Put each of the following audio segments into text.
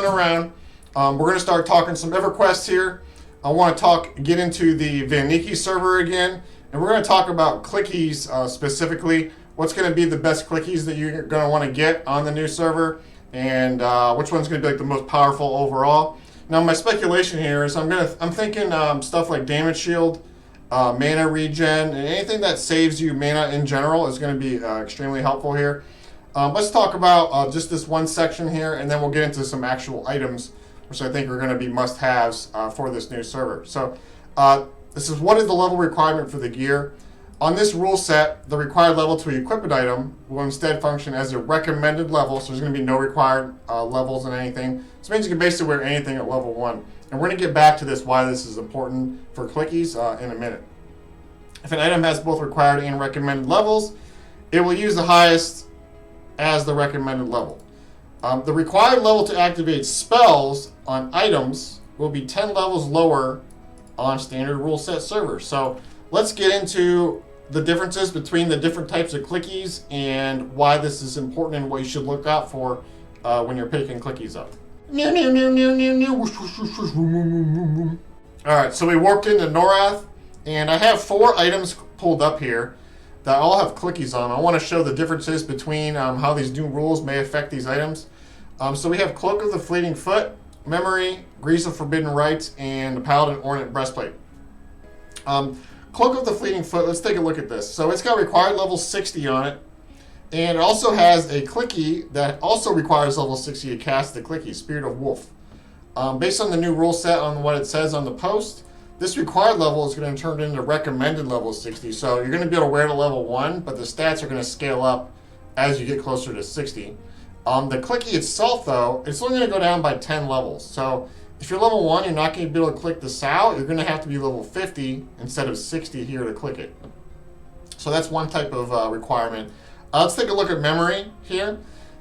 running around. We're going to start talking some Everquest here. I want to get into the Vaniki server again, and we're going to talk about Clickies specifically. What's going to be the best Clickies that you're going to want to get on the new server, and which one's going to be like the most powerful overall. Now, my speculation here is I'm thinking stuff like damage shield, mana regen, and anything that saves you mana in general is going to be extremely helpful here. Let's talk about just this one section here, and then we'll get into some actual items, which I think are going to be must-haves for this new server. So this is what is the level requirement for the gear. On this rule set, the required level to equip an item will instead function as a recommended level, so there's going to be no required levels in anything. So it means you can basically wear anything at level 1. And we're going to get back to this, why this is important for Clickies in a minute. If an item has both required and recommended levels, it will use the highest as the recommended level. The required level to activate spells on items will be 10 levels lower on standard rule set servers. So let's get into the differences between the different types of Clickies and why this is important and what you should look out for when you're picking Clickies up. Alright, so we warped into Norath, and I have 4 items pulled up here that all have Clickies on. I want to show the differences between how these new rules may affect these items. So we have Cloak of the Fleeting Foot, Memory, Grease of Forbidden Rites, and the Paladin Ornate Breastplate. Cloak of the Fleeting Foot, let's take a look at this. So it's got required level 60 on it, and it also has a Clickie that also requires level 60 to cast the Clickie, Spirit of Wolf. Based on the new rule set on what it says on the post, this required level is going to turn into recommended level 60. So you're going to be able to wear to level 1, but the stats are going to scale up as you get closer to 60. The Clickie itself, though, it's only going to go down by 10 levels. So if you're level 1, you're not going to be able to click this out. You're going to have to be level 50 instead of 60 here to click it. So that's one type of requirement. Let's take a look at Memory here.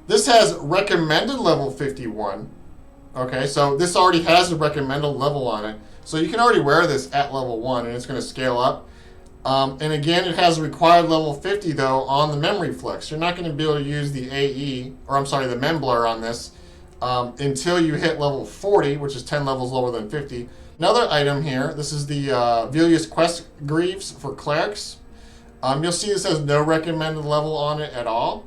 This has recommended level 51. Okay, so this already has a recommended level on it. So you can already wear this at level 1, and it's going to scale up. And again, it has a required level 50, though, on the Memory Flex. You're not going to be able to use the AE, or I'm sorry, the Mem Blur on this until you hit level 40, which is 10 levels lower than 50. Another item here, this is the Velius Quest Greaves for Clerics. You'll see this has no recommended level on it at all.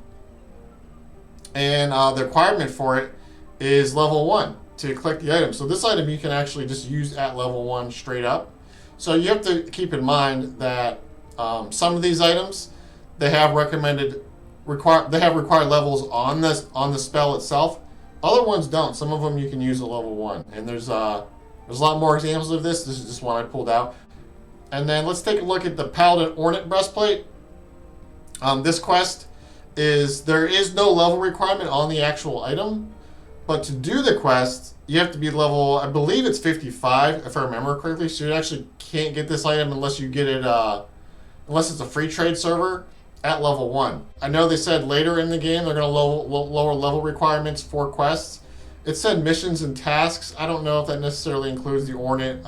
And the requirement for it is level 1 to collect the item. So this item you can actually just use at level 1 straight up. So you have to keep in mind that some of these items, they have required levels on the spell itself. Other ones don't. Some of them you can use at level 1. And there's a lot more examples of this. This is just one I pulled out. And then let's take a look at the Paladin Ornate Breastplate. This quest there is no level requirement on the actual item. But to do the quest, you have to be level, I believe it's 55, if I remember correctly. So you actually can't get this item unless you get it, unless it's a free trade server at level 1. I know they said later in the game they're going to lower level requirements for quests. It said missions and tasks. I don't know if that necessarily includes the Ornate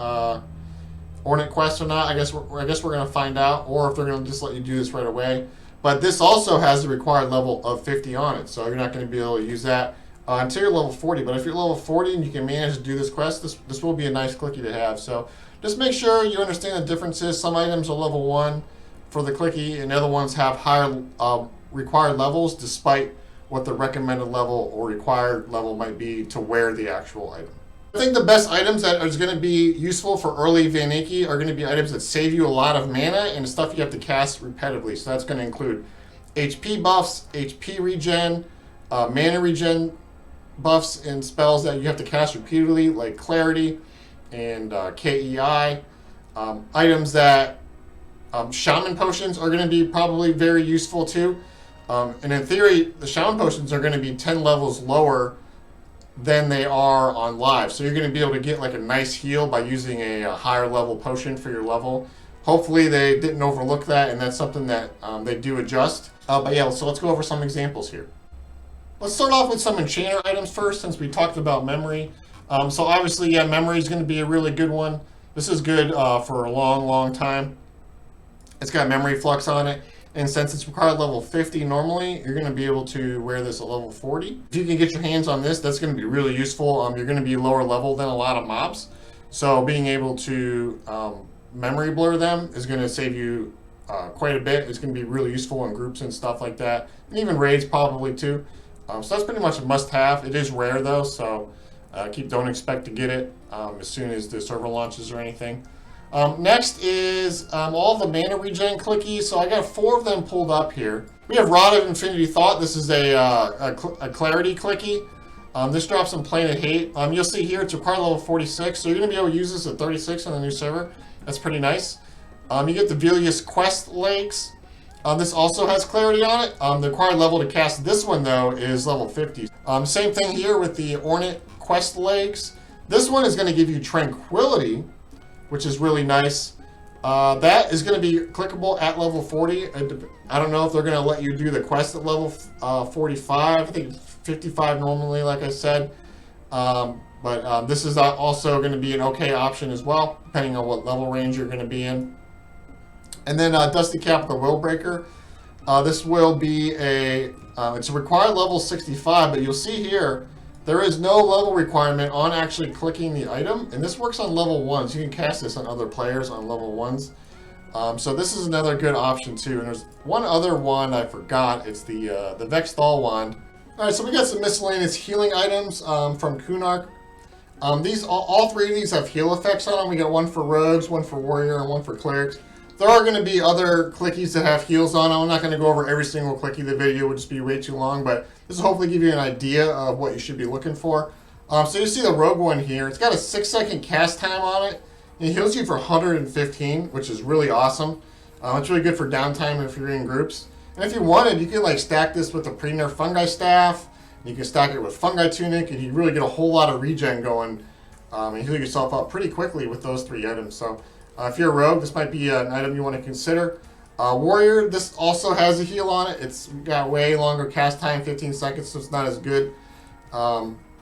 quest or not. I guess we're going to find out, or if they're going to just let you do this right away. But this also has the required level of 50 on it, so you're not going to be able to use that until you're level 40. But if you're level 40 and you can manage to do this quest, this will be a nice Clickie to have. So just make sure you understand the differences. Some items are level 1 for the Clickie, and the other ones have higher required levels, despite what the recommended level or required level might be to wear the actual item. I think the best items that are going to be useful for early Vaniki are going to be items that save you a lot of mana and stuff you have to cast repetitively. So that's going to include HP buffs, HP regen, mana regen buffs and spells that you have to cast repeatedly, like Clarity and KEI. Items that Shaman Potions are going to be probably very useful too. And in theory, the Shaman Potions are going to be 10 levels lower than they are on live. So you're going to be able to get like a nice heal by using a higher level potion for your level. Hopefully they didn't overlook that, and that's something that they do adjust. But yeah, so let's go over some examples here. Let's start off with some enchanter items first, since we talked about Memory. So obviously, yeah, Memory is going to be a really good one. This is good for a long time. It's got Memory Flux on it. And since it's required level 50 normally, you're going to be able to wear this at level 40. If you can get your hands on this, that's going to be really useful. You're going to be lower level than a lot of mobs. So being able to memory blur them is going to save you quite a bit. It's going to be really useful in groups and stuff like that. And even raids probably too. So that's pretty much a must-have. It is rare though, so don't expect to get it as soon as the server launches or anything. Next is all the mana regen clickies. So I got 4 of them pulled up here. We have Rod of Infinity Thought. This is a clarity clicky. This drops some Planet Hate. You'll see here it's required level 46, so you're going to be able to use this at 36 on the new server. That's pretty nice. You get the Velius Quest legs. This also has clarity on it. The required level to cast this one, though, is level 50. Same thing here with the Ornate Quest legs. This one is going to give you Tranquility, which is really nice. That is going to be clickable at level 40. I don't know if they're going to let you do the quest at level 45. I think 55 normally, like I said. But this is also going to be an okay option as well, depending on what level range you're going to be in. And then Dusty Cap, the Willbreaker. This will be it's a required level 65, but you'll see here, there is no level requirement on actually clicking the item, and this works on level 1s. You can cast this on other players on level 1s. So this is another good option too. And there's one other wand I forgot. It's the Vexthal wand. All right, so we got some miscellaneous healing items from Kunark. All 3 of these have heal effects on them. We got one for rogues, one for warrior, and one for clerics. There are going to be other clickies that have heals on them. I'm not going to go over every single clicky. The video would just be way too long, but this will hopefully give you an idea of what you should be looking for. So you see the rogue one here. It's got a 6-second cast time on it. And it heals you for 115, which is really awesome. It's really good for downtime if you're in groups. And if you wanted, you could stack this with the pre-nerf fungi staff. You can stack it with fungi tunic, and you really get a whole lot of regen going. And heal yourself up pretty quickly with those 3 items. So if you're a rogue, this might be an item you want to consider. Warrior, this also has a heal on it. It's got way longer cast time, 15 seconds, so it's not as good.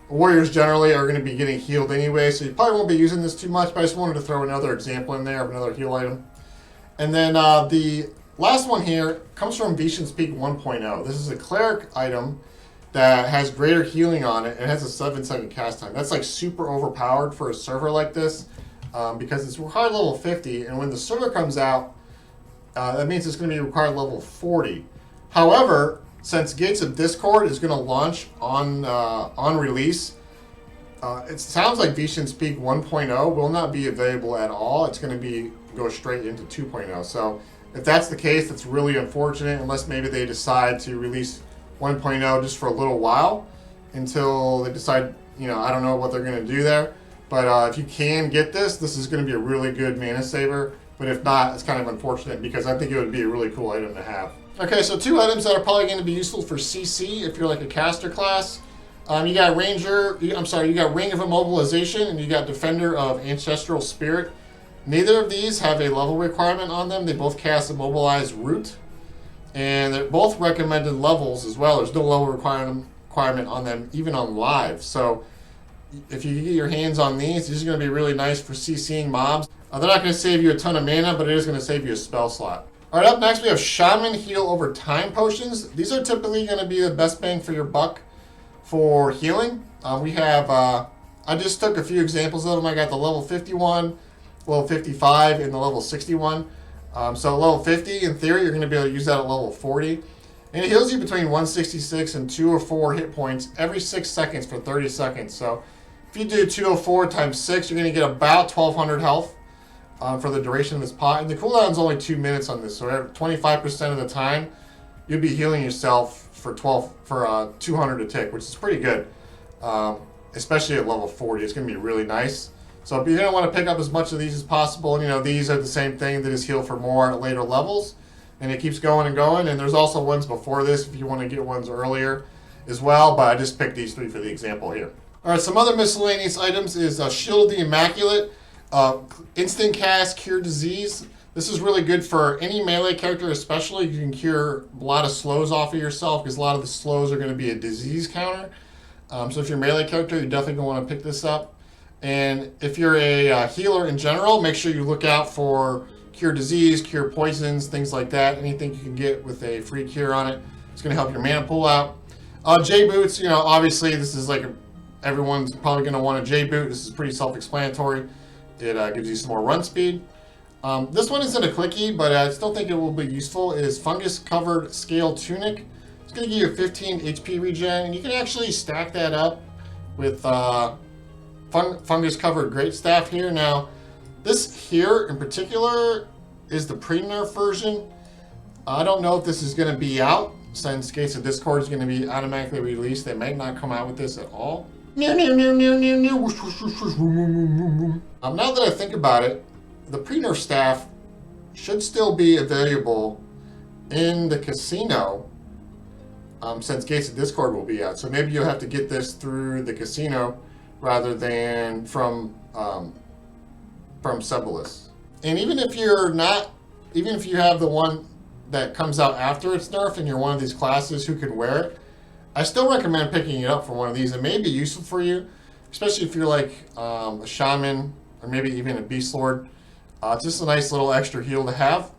Warriors generally are going to be getting healed anyway, so you probably won't be using this too much, but I just wanted to throw another example in there of another heal item. And then the last one here comes from Vishan's Peak 1.0. This is a cleric item that has greater healing on it and has a 7-second cast time. That's super overpowered for a server like this because it's required level 50, and when the server comes out, that means it's going to be required level 40. However, since Gates of Discord is going to launch on release, it sounds like Vishan's Peak 1.0 will not be available at all. It's going to go straight into 2.0. So if that's the case, that's really unfortunate, unless maybe they decide to release 1.0 just for a little while until they decide, I don't know what they're going to do there. But if you can get this is going to be a really good mana saver. But if not, it's kind of unfortunate because I think it would be a really cool item to have. Okay, so 2 items that are probably going to be useful for CC if you're like a caster class. You got you got Ring of Immobilization, and you got Defender of Ancestral Spirit. Neither of these have a level requirement on them. They both cast Immobilize Root, and they're both recommended levels as well. There's no level requirement on them, even on live. So if you get your hands on these are going to be really nice for CCing mobs. They're not going to save you a ton of mana, but it is going to save you a spell slot. All right, up next we have Shaman Heal Over Time potions. These are typically going to be the best bang for your buck for healing. We have, I just took a few examples of them. I got the level 51, level 55, and the level 61. So level 50, in theory, you're going to be able to use that at level 40. And it heals you between 166 and 204 hit points every 6 seconds for 30 seconds. So if you do 204 times 6, you're going to get about 1,200 health. For the duration of this pot. And the cooldown is only 2 minutes on this, so 25% of the time, you'll be healing yourself for 200 a tick, which is pretty good. Especially at level 40, it's going to be really nice. So if you're going to want to pick up as much of these as possible, these are the same thing that is heal for more at later levels. And it keeps going and going. And there's also ones before this if you want to get ones earlier as well, but I just picked these 3 for the example here. All right, some other miscellaneous items is Shield of the Immaculate. Instant cast, cure disease. This is really good for any melee character, especially. You can cure a lot of slows off of yourself because a lot of the slows are going to be a disease counter. So if you're a melee character, you're definitely going to want to pick this up. And if you're a healer in general, make sure you look out for cure disease, cure poisons, things like that. Anything you can get with a free cure on it. It's going to help your mana pool out. J boots, you know, obviously this is like everyone's probably going to want a J boot. This is pretty self-explanatory. It gives you some more run speed. This one isn't a clicky, but I still think it will be useful. It is fungus covered scale tunic. It's going to give you a 15 HP regen, and you can actually stack that up with fungus covered great staff here. Now, this here in particular is the pre-nerf version. I don't know if this is going to be out since Gates of Discord is going to be automatically released. They might not come out with this at all. Now that I think about it, the pre-nerf staff should still be available in the casino since Gates of Discord will be out. So maybe you'll have to get this through the casino rather than from Ceballos. And even if you're not, even if you have the one that comes out after it's nerfed and you're one of these classes who can wear it, I still recommend picking it up for one of these. It may be useful for you, especially if you're like a shaman or maybe even a beast lord. It's just a nice little extra heal to have.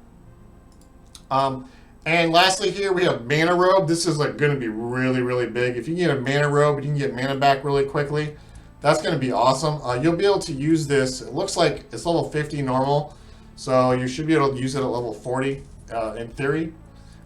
And lastly here we have mana robe. This is like going to be really, really big. If you get a mana robe and you can get mana back really quickly, that's going to be awesome. You'll be able to use this. It looks like it's level 50 normal, so you should be able to use it at level 40 in theory.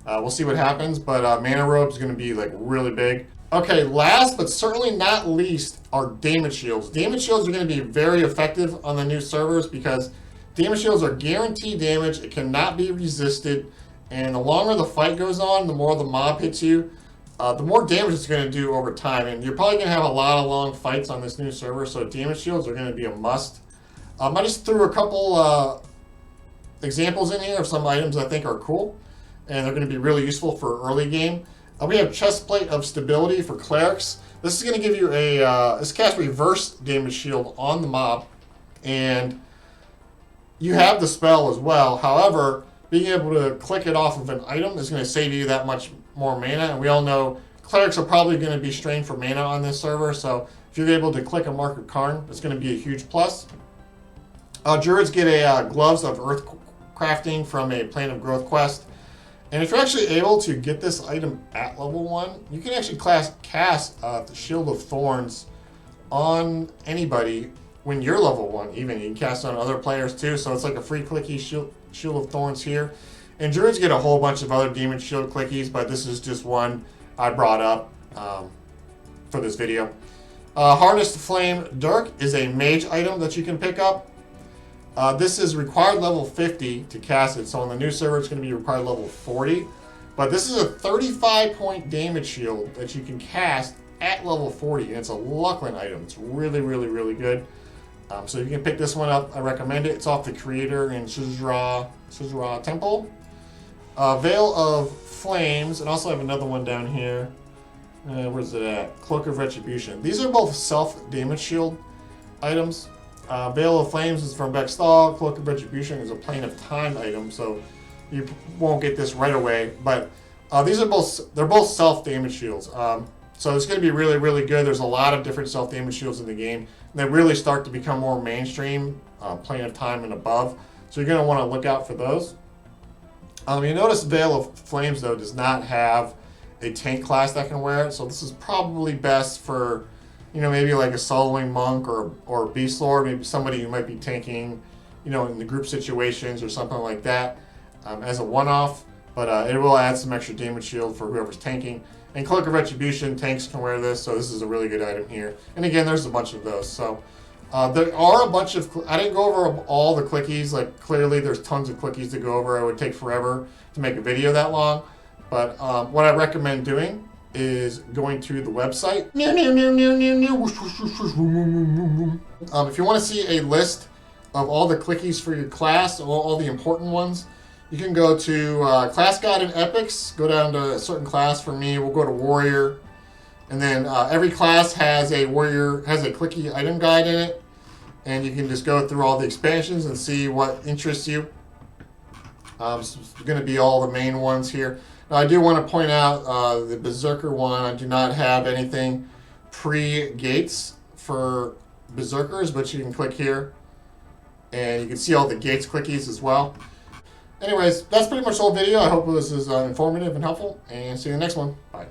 We'll see what happens, but mana robe is going to be like really big. Okay, last but certainly not least are damage shields. Damage shields are going to be very effective on the new servers because damage shields are guaranteed damage. It cannot be resisted, and the longer the fight goes on, the more the mob hits you, the more damage it's going to do over time. And you're probably going to have a lot of long fights on this new server, so damage shields are going to be a must. I just threw a couple examples in here of some items I think are cool, and they're going to be really useful for early game. We have Chestplate of Stability for clerics. This is going to give you a this casts reverse damage shield on the mob, and you have the spell as well. However, being able to click it off of an item is going to save you that much more mana, and we all know clerics are probably going to be strained for mana on this server, so if you're able to click a Mark of Karn, it's going to be a huge plus. Druids get a Gloves of Earth Crafting from a Plane of Growth quest. And if you're actually able to get this item at level 1, you can actually cast the Shield of Thorns on anybody when you're level 1 even. You can cast it on other players too, so it's like a free clicky Shield of Thorns here. And Druids get a whole bunch of other Demon Shield clickies, but this is just one I brought up for this video. Harness to Flame Dirk is a mage item that you can pick up. This is required level 50 to cast it, so on the new server it's going to be required level 40. But this is a 35-point damage shield that you can cast at level 40, and it's a Lucklin item. It's really, really, really good. So you can pick this one up. I recommend it. It's off the creator in Suzerain Temple. Veil of Flames, and also have another one down here. Where's it at? Cloak of Retribution. These are both self-damage shield items. Veil of Flames is from Bexthal. Cloak of Retribution is a Plane of Time item, so you won't get this right away. But these are both self-damage shields. So it's going to be really, really good. There's a lot of different self-damage shields in the game, and they really start to become more mainstream, Plane of Time and above. So you're going to want to look out for those. You notice Veil of Flames, though, does not have a tank class that can wear it, so this is probably best for, you know, maybe like a soloing monk or beast lord, maybe somebody who might be tanking, you know, in the group situations or something like that, as a one-off. But it will add some extra damage shield for whoever's tanking. And Cloak of Retribution, tanks can wear this, so this is a really good item here. And again, there's a bunch of those. So there are a bunch of, I didn't go over all the clickies. Like clearly there's tons of clickies to go over. It would take forever to make a video that long. But what I recommend doing is going to the website. If you want to see a list of all the clickies for your class, all the important ones, you can go to Class Guide and Epics, go down to a certain class. For me, we'll go to Warrior. And then every class has a clicky item guide in it. And you can just go through all the expansions and see what interests you. So it's going to be all the main ones here. Now, I do want to point out the Berserker one. I do not have anything pre-gates for Berserkers, but you can click here. And you can see all the gates clickies as well. Anyways, that's pretty much the whole video. I hope this is informative and helpful, and see you in the next one. Bye.